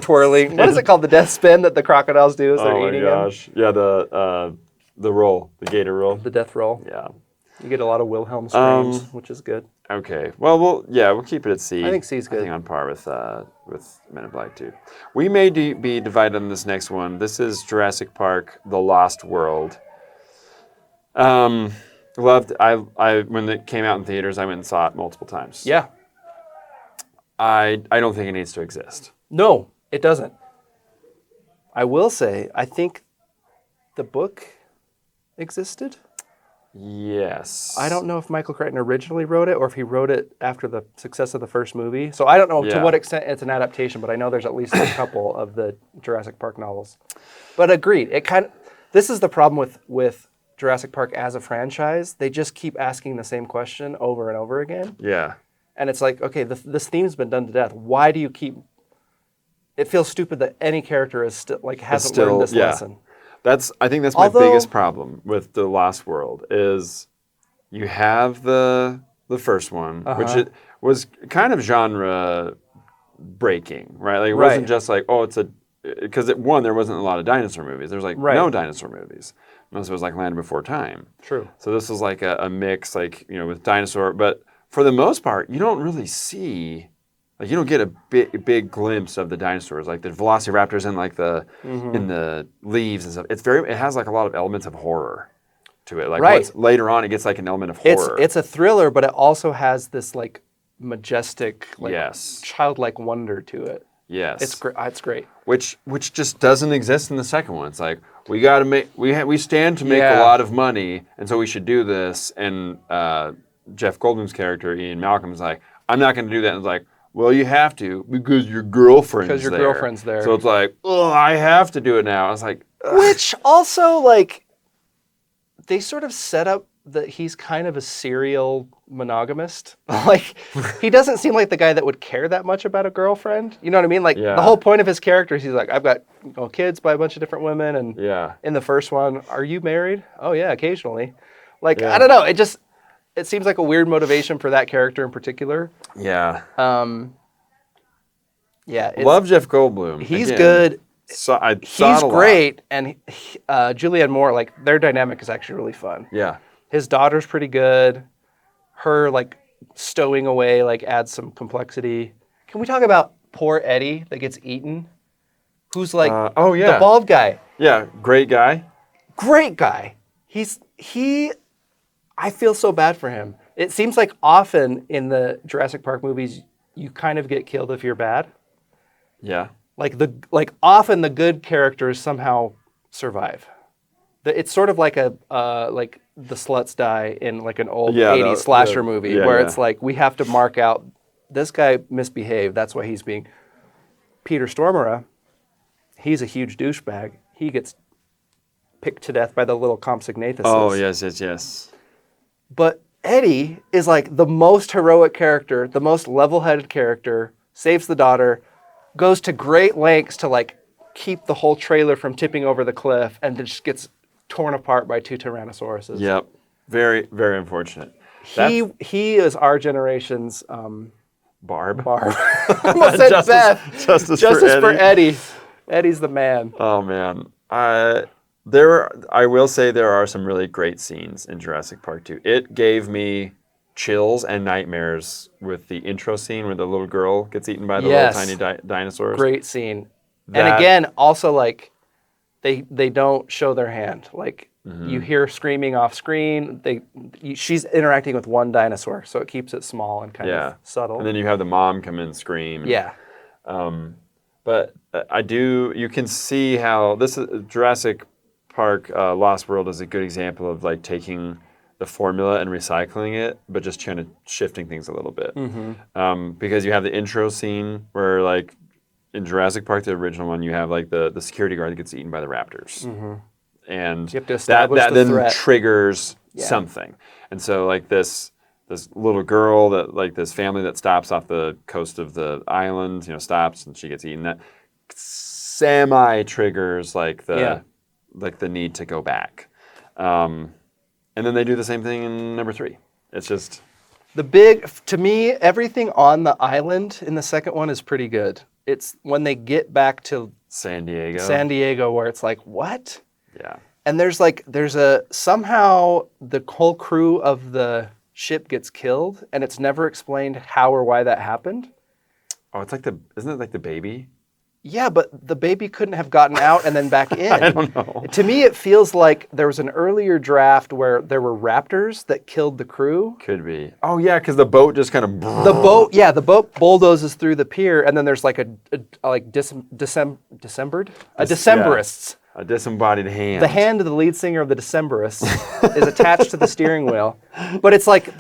twirling. What is it called? The death spin that the crocodiles do as they're Oh my eating gosh. Yeah, the roll, the gator roll. him. The death roll. Yeah. You get a lot of Wilhelm screams, which is good. Okay. Well, we'll keep it at C. I think C is good. I think on par with Men in Black 2. We may be divided on this next one. This is Jurassic Park: The Lost World. Loved. I when it came out in theaters, I went and saw it multiple times. Yeah. I don't think it needs to exist. No, it doesn't. I will say, I think the book existed. Yes. I don't know if Michael Crichton originally wrote it or if he wrote it after the success of the first movie. So I don't know to what extent it's an adaptation, but I know there's at least a couple of the Jurassic Park novels. But agreed. This is the problem with Jurassic Park as a franchise. They just keep asking the same question over and over again. Yeah. And it's like, okay, this theme's been done to death. Why do you keep... It feels stupid that any character is still hasn't learned this lesson. I think that's my biggest problem with The Lost World is you have the first one, which it was kind of genre breaking, right? Like it wasn't just like, because there wasn't a lot of dinosaur movies. There's like no dinosaur movies. Most of it was like Land Before Time. True. So this was like a mix, like, with dinosaur, but for the most part, you don't really see... Like you don't get a big glimpse of the dinosaurs, like the velociraptors in like in the leaves and stuff. It has like a lot of elements of horror to it. Like later on, it gets like an element of horror. It's a thriller, but it also has this like majestic, like childlike wonder to it. Yes, it's great. Which just doesn't exist in the second one. It's like we got to make we stand to make a lot of money, and so we should do this. And Jeff Goldblum's character Ian Malcolm is like, I'm not going to do that. And it's like, well, you have to because your girlfriend's there. Girlfriend's there. So it's like, oh, I have to do it now. I was like, ugh. Which also, like, they sort of set up that he's kind of a serial monogamist. Like, he doesn't seem like the guy that would care that much about a girlfriend. You know what I mean? Like, the whole point of his character is he's like, I've got kids by a bunch of different women. And in the first one, are you married? Oh, yeah, occasionally. Like, I don't know. It seems like a weird motivation for that character in particular. Yeah. Love Jeff Goldblum. He's good. He's great. And Julianne Moore, like, their dynamic is actually really fun. Yeah. His daughter's pretty good. Her, like, stowing away, like, adds some complexity. Can we talk about poor Eddie that gets eaten? Who's, like, the bald guy. Yeah, great guy. Great guy. I feel so bad for him. It seems like often in the Jurassic Park movies, you kind of get killed if you're bad. Yeah. Often the good characters somehow survive. It's sort of like like the sluts die in like an old 80s slasher movie where it's like we have to mark out this guy misbehaved. That's why he's being... Peter Stormare, he's a huge douchebag. He gets picked to death by the little Compsognathus. Oh, yes. But Eddie is like the most heroic character, the most level-headed character, saves the daughter, goes to great lengths to like keep the whole trailer from tipping over the cliff, and just gets torn apart by two Tyrannosauruses. Yep. Very, very unfortunate. He is our generation's Barb. I almost said Beth. Justice for Eddie. Eddie's the man. Oh man. I will say there are some really great scenes in Jurassic Park 2. It gave me chills and nightmares with the intro scene where the little girl gets eaten by the little tiny dinosaurs. Great scene. And again, also like they don't show their hand. Like you hear screaming off screen. She's interacting with one dinosaur, so it keeps it small and kind of subtle. And then you have the mom come in and scream. Yeah. But you can see how this is Jurassic Park Lost World is a good example of like taking the formula and recycling it, but just kind of shifting things a little bit. Because you have the intro scene where like in Jurassic Park, the original one, you have like the security guard that gets eaten by the raptors. and You have to establish that the then threat. triggers Yeah. something. And so like this little girl that like this family that stops off the coast of the island, stops and she gets eaten. That semi triggers like the need to go back. And then they do the same thing in number 3. It's just to me, everything on the island in the second one is pretty good. It's when they get back to San Diego where it's like, what? Yeah. And somehow the whole crew of the ship gets killed and it's never explained how or why that happened. Oh, isn't it like the baby? Yeah, but the baby couldn't have gotten out and then back in. I don't know. To me, it feels like there was an earlier draft where there were raptors that killed the crew. Could be. Oh yeah, because the boat just kind of. The boat bulldozes through the pier, and then there's like Decemberists. A disembodied hand. The hand of the lead singer of the Decemberists is attached to the steering wheel, but it's like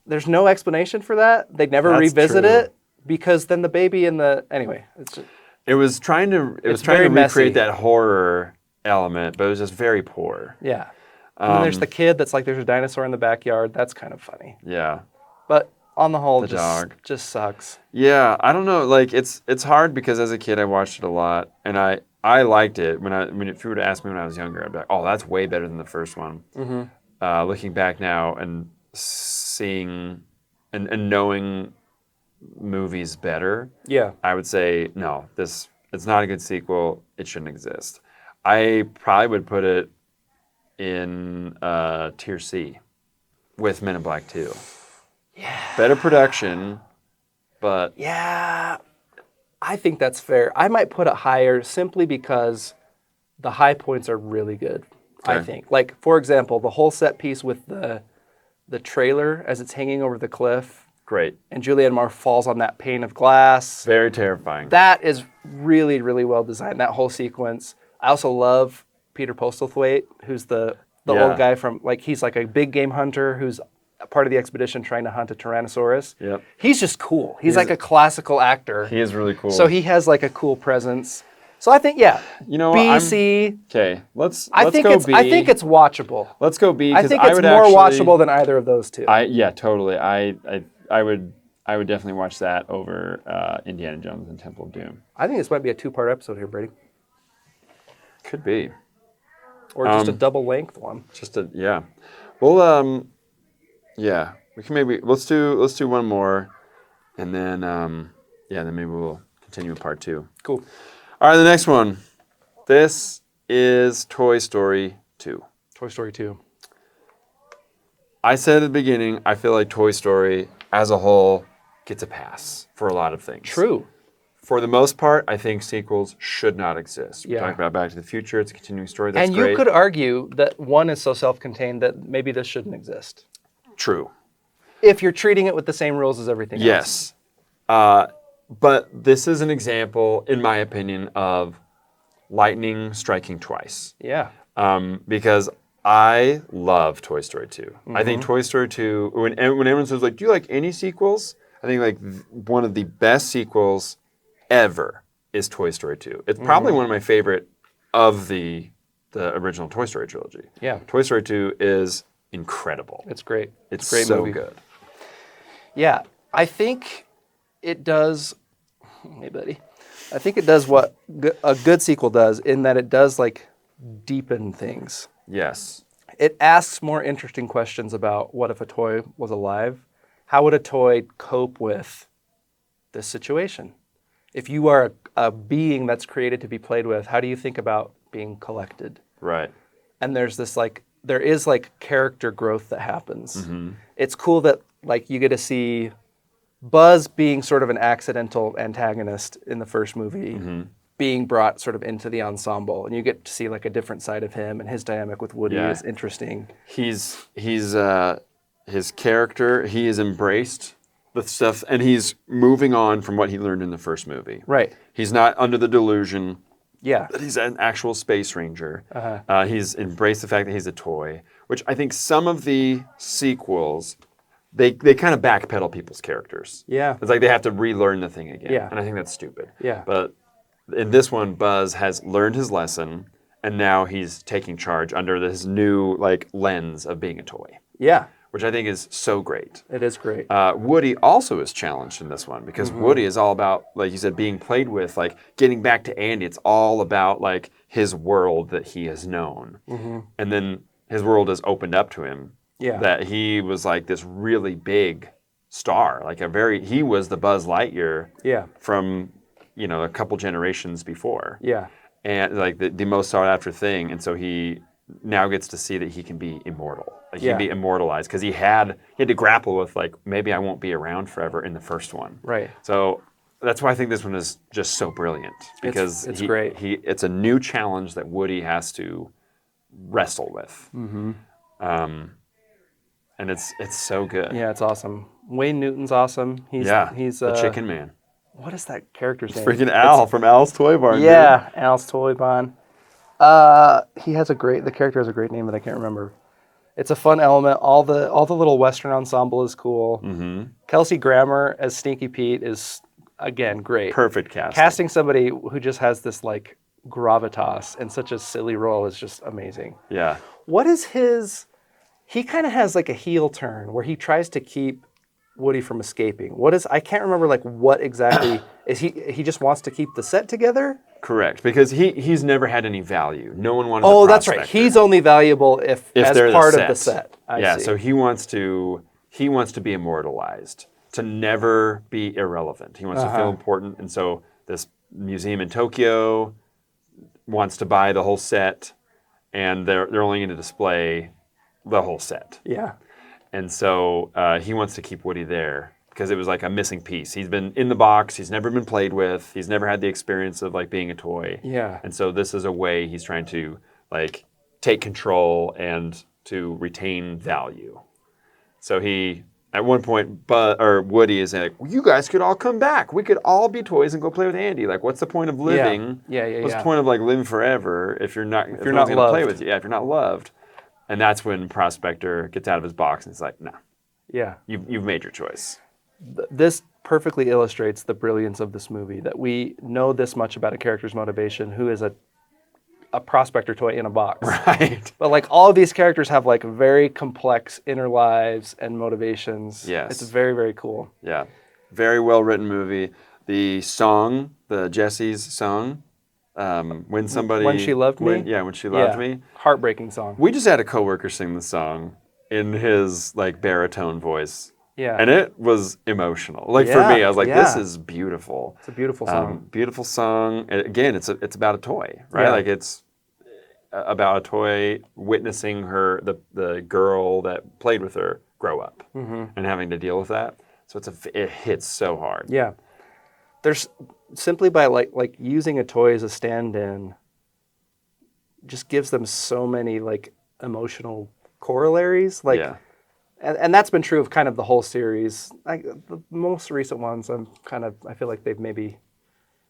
there's no explanation for that. They never That's revisit true. it. Because then the baby anyway, It was trying to very messy. recreate that horror element, but it was just very poor. Yeah. And then there's the kid that's like, there's a dinosaur in the backyard. That's kind of funny. Yeah. But on the whole, dog just sucks. Yeah, I don't know. Like it's hard because as a kid I watched it a lot, and I liked it. If you were to ask me when I was younger, I'd be like, oh, that's way better than the first one. Mm-hmm. Looking back now and seeing and knowing movies better, I would say no, it's not a good sequel. It shouldn't exist. I probably would put it in tier C with Men in Black 2. Yeah. Better production, but yeah, I think that's fair. I might put it higher simply because the high points are really good. Okay. I think, like for example, the whole set piece with the trailer as it's hanging over the cliff. Great. And Julianne Moore falls on that pane of glass. Very terrifying. That is really, really well designed, that whole sequence. I also love Peter Postlethwaite, who's the old guy from, like, he's like a big game hunter who's a part of the expedition trying to hunt a Tyrannosaurus. Yep. He's just cool. He's like a classical actor. He is really cool. So he has like a cool presence. So I think, B, C. Okay, let's I go B. I think it's watchable. Let's go B. I think it's more watchable than either of those two. Yeah, totally. I would definitely watch that over Indiana Jones and Temple of Doom. I think this might be a 2-part episode here, Brady. Could be. Or just a double length one. Yeah. Well, yeah. We can let's do one more, and then then maybe we'll continue with part 2. Cool. All right, the next one. This is Toy Story 2. Toy Story 2. I said at the beginning, I feel like Toy Story as a whole gets a pass for a lot of things. True. For the most part, I think sequels should not exist. We Yeah. talked about Back to the Future. It's a continuing story. That's And great. you could argue that one is so self-contained that maybe this shouldn't exist. True. If you're treating it with the same rules as everything else. Yes. But this is an example, in my opinion, of lightning striking twice. Yeah. Because I love Toy Story 2. Mm-hmm. I think Toy Story 2, when everyone says, like, do you like any sequels? I think, like, one of the best sequels ever is Toy Story 2. It's probably one of my favorite of the original Toy Story trilogy. Yeah. Toy Story 2 is incredible. It's great. It's a great so movie. good. Yeah. I think it does... Hey, buddy. I think it does what a good sequel does in that it does, like, deepen things. Yes. It asks more interesting questions about what if a toy was alive? How would a toy cope with this situation? If you are a being that's created to be played with, how do you think about being collected? Right. And there is character growth that happens. Mm-hmm. It's cool that like you get to see Buzz being sort of an accidental antagonist in the first movie, being brought sort of into the ensemble, and you get to see like a different side of him, and his dynamic with Woody is interesting. He's his character, he has embraced the stuff, and he's moving on from what he learned in the first movie. Right. He's not under the delusion that he's an actual space ranger. Uh-huh. He's embraced the fact that he's a toy, which I think some of the sequels, they kind of backpedal people's characters. Yeah. It's like they have to relearn the thing again. Yeah. And I think that's stupid. Yeah. But in this one, Buzz has learned his lesson, and now he's taking charge under this new like lens of being a toy, Yeah, which I think is so great. it is great. Woody also is challenged in this one because Woody is all about, like you said, being played with, like getting back to Andy. It's all about like his world that he has known, and then his world is opened up to him. Yeah. That he was like this really big star, like he was the Buzz Lightyear. Yeah. From, a couple generations before. Yeah. And like the most sought after thing, and so he now gets to see that he can be immortal. Like he can be immortalized because he had to grapple with like maybe I won't be around forever in the first one. Right. So that's why I think this one is just so brilliant because it's great. It's a new challenge that Woody has to wrestle with. And it's so good. Yeah, it's awesome. Wayne Newton's awesome. He's the Chicken Man. What is that character's name? Freaking Al from Al's Toy Barn. Yeah, Al's Toy Barn. The character has a great name that I can't remember. It's a fun element. All the little Western ensemble is cool. Mm-hmm. Kelsey Grammer as Stinky Pete is, again, great. Perfect casting. Casting somebody who just has this like gravitas and such a silly role is just amazing. Yeah. What is his... He kind of has like a heel turn where he tries to keep Woody from escaping. I can't remember like what exactly is he just wants to keep the set together? Correct, because he's never had any value. No one wanted. Oh, that's right. He's only valuable if as part of the set. I see. So he wants to be immortalized, to never be irrelevant. He wants to feel important, and so this museum in Tokyo wants to buy the whole set, and they're only going to display the whole set. Yeah. And so he wants to keep Woody there because it was like a missing piece. He's been in the box. He's never been played with. He's never had the experience of like being a toy. Yeah. And so this is a way he's trying to like take control and to retain value. So he, at one point, Woody is like, well, you guys could all come back. We could all be toys and go play with Andy. Like, what's the point of living? Yeah. What's the point of like living forever if you're not not going to loved. play with you? Yeah, if you're not loved. And that's when Prospector gets out of his box and he's like, no, Yeah. you've made your choice. This perfectly illustrates the brilliance of this movie, that we know this much about a character's motivation who is a Prospector toy in a box. Right. But like all of these characters have like very complex inner lives and motivations. Yes. It's very, very cool. Yeah. Very well written movie. The song, the Jesse's song, When She Loved Me? When She Loved Me. Heartbreaking song. We just had a coworker sing the song in his like baritone voice. Yeah. And it was emotional. Like for me, I was like, this is beautiful. It's a beautiful song. Beautiful song. And again, it's about a toy, right? Yeah. Like it's about a toy witnessing the girl that played with her grow up and having to deal with that. So it hits so hard. Yeah. There's simply by like using a toy as a stand-in just gives them so many like emotional corollaries. Like, yeah. And that's been true of kind of the whole series. Like the most recent ones, I feel like they've maybe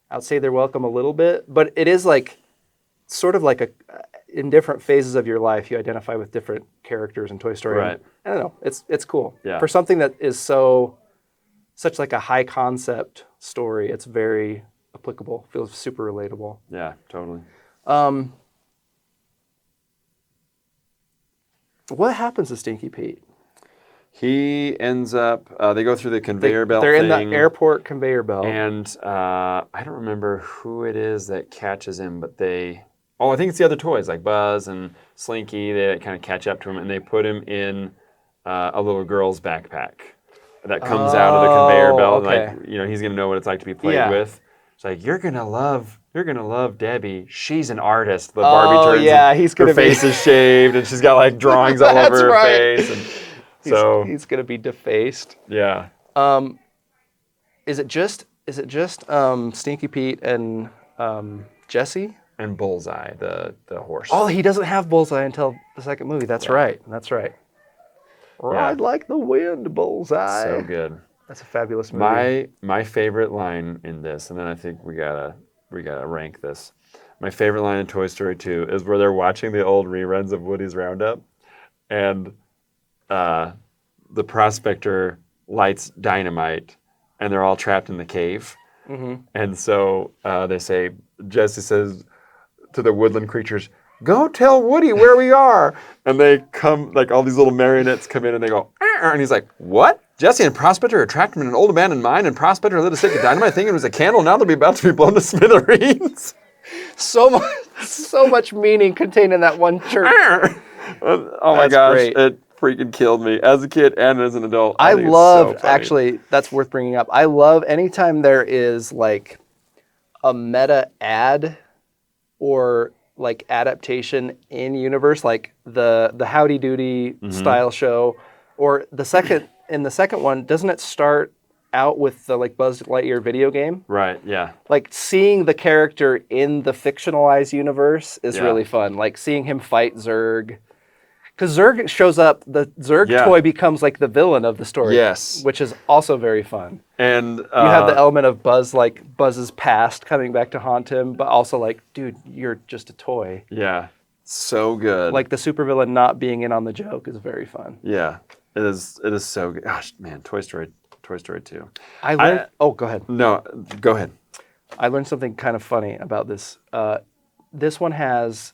outstayed their welcome a little bit. But it is like sort of like in different phases of your life, you identify with different characters in Toy Story. Right. I don't know. It's cool. Yeah. For something that is such like a high concept story, it's very applicable. Feels super relatable. Yeah, totally. What happens to Stinky Pete? He ends up, they go through the conveyor belt They're thing. in the airport conveyor belt. And I don't remember who it is that catches him, but I think it's the other toys, like Buzz and Slinky. They kind of catch up to him, and they put him in a little girl's backpack that comes out of the conveyor belt. Okay. Like, he's going to know what it's like to be played with. It's like, you're going to love Debbie. She's an artist. The Barbie turns and her face is shaved, and she's got like drawings all over her face. And so he's going to be defaced. Yeah. Is it just Stinky Pete and Jesse? And Bullseye, the horse. Oh, he doesn't have Bullseye until the second movie. That's right. Ride like the wind, Bullseye. So good. That's a fabulous movie. My favorite line in this, and then I think we gotta rank this. My favorite line in Toy Story 2 is where they're watching the old reruns of Woody's Roundup, and the Prospector lights dynamite, and they're all trapped in the cave. Mm-hmm. And so Jesse says to the woodland creatures, go tell Woody where we are. And they come, like all these little marionettes come in and they go, "Arr," and he's like, what? Jesse and Prospector are trapped in an old abandoned mine, and Prospector lit a stick of dynamite thinking it was a candle. Now they're about to be blown to smithereens. So much meaning contained in that one chirp. Oh my That's gosh, great. it freaking killed me as a kid and as an adult. I think it's love, so funny. actually, that's worth bringing up. I love anytime there is like a meta ad or like adaptation in universe, like the Howdy Doody style show, or in the second one, doesn't it start out with the like Buzz Lightyear video game? Right, yeah. Like seeing the character in the fictionalized universe is Yeah. really fun. Like seeing him fight Zurg. Because Zurg shows up, the Zurg Yeah. toy becomes like the villain of the story. Yes. Which is also very fun. And You have the element of Buzz's past coming back to haunt him, but also like, dude, you're just a toy. yeah, so good. Like the supervillain not being in on the joke is very fun. yeah, it is so good. Gosh, man, Toy Story 2. I learned. Go ahead. No, go ahead. I learned something kind of funny about this. This one has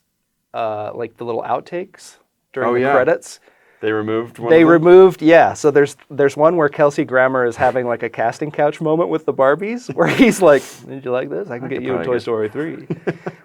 like the little outtakes during the yeah. credits. They removed one They of them? removed, yeah. So there's one where Kelsey Grammer is having like a casting couch moment with the Barbies, where he's like, "Did you like this? I can get you in probably Toy get- Story 3,"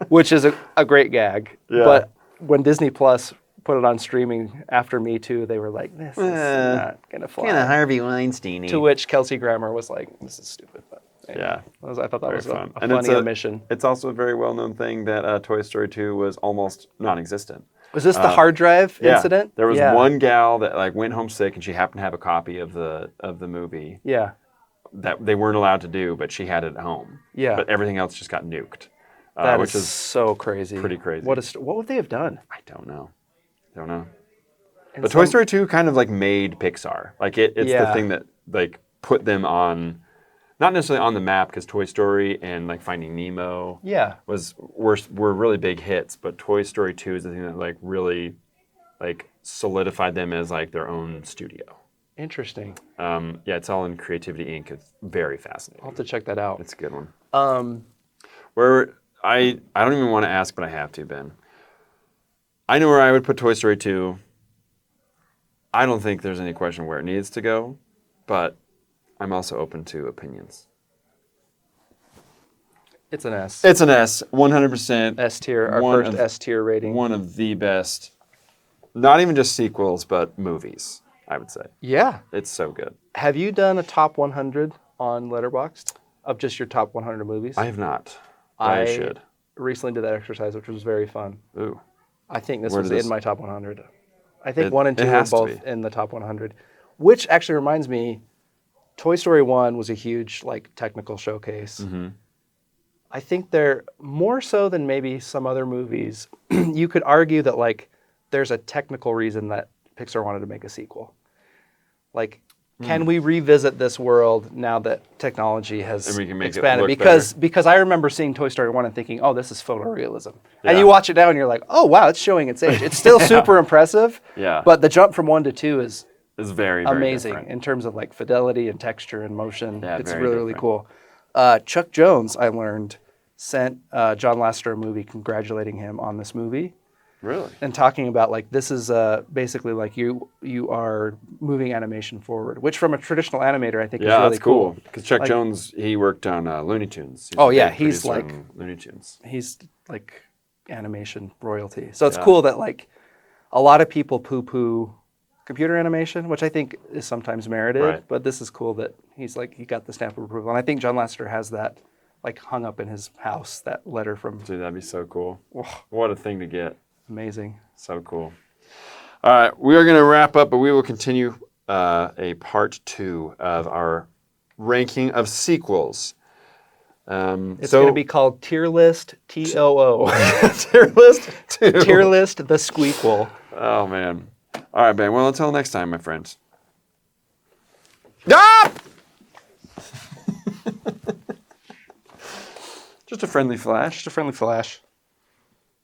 which is a great gag. Yeah. But when Disney Plus put it on streaming after Me Too, they were like, "This is not gonna fly." Harvey Weinstein. To which Kelsey Grammer was like, "This is stupid." But anyway, Yeah. I thought that Very was fun. a And funny omission. It's also a very well-known thing that Toy Story 2 was almost non-existent. Was this the hard drive Yeah. incident? There was Yeah. one gal that like went home sick, and she happened to have a copy of the movie Yeah. that they weren't allowed to do, but she had it at home. Yeah. But everything else just got nuked, That which is is so crazy. pretty crazy. What would they have done? I don't know. And But Toy Story 2 kind of like made Pixar. Like it's Yeah. the thing that like put them on, not necessarily on the map, because Toy Story and like Finding Nemo Yeah. were really big hits, but Toy Story 2 is the thing that like really like solidified them as like their own studio. Interesting. Yeah, it's all in Creativity Inc. It's very I'll fascinating. have to check that out. It's a good one. Where I don't even want to ask, but I have to, Ben. I know where I would put Toy Story 2. I don't think there's any question where it needs to go, but I'm also open to opinions. It's an S. It's an S, 100%. S tier, our One first of- S tier rating. One of the best, not even just sequels, but movies, I would say. Yeah. It's so good. Have you done a top 100 on Letterboxd of just your top 100 movies? I have not. But I should. recently did that exercise, which was very fun. Ooh. I think this Where was did this- in my top 100. I think It- 1 and it 2 are has to both be. in the top 100. Which actually reminds me, Toy Story 1 was a huge like technical showcase. Mm-hmm. I think they're more so than maybe some other movies. You could argue that like there's a technical reason that Pixar wanted to make a sequel. Like, can we revisit this world now that technology has And we can make it expanded? look Because I remember seeing Toy Story 1 and thinking, oh, this is photorealism. And Yeah. you watch it now and you're like, oh wow, it's showing its age. It's still super impressive. Yeah. But the jump from 1 to 2 is It's very, very amazing different. in terms of like fidelity and texture and motion. Yeah, It's very really, really different. cool. Chuck Jones, I learned, sent John Lasseter a movie congratulating him on this movie Really? and talking about like this is basically like you are moving animation forward, which from a traditional animator I think is Yeah, really that's cool. Because Chuck Like- Jones, he worked on Looney Tunes. He's Oh, a yeah, big he's producer like- on Looney Tunes. He's like animation royalty. So it's Yeah. cool that like a lot of people poo-poo computer animation, which I think is sometimes merited, Right. but this is cool that he's like, he got the stamp of approval. And I think John Lasseter has that like hung up in his house, that letter from, Dude, that'd be so cool. What a thing to get. amazing. So cool. All right, we are going to wrap up, but we will continue a part 2 of our ranking of sequels. It's going to be called Tier List TOO. tier list 2. Tier List the Squeakquel. Oh, man. All right, Ben. Well, until next time, my friends. Ah! Just a friendly flash. Just a friendly flash.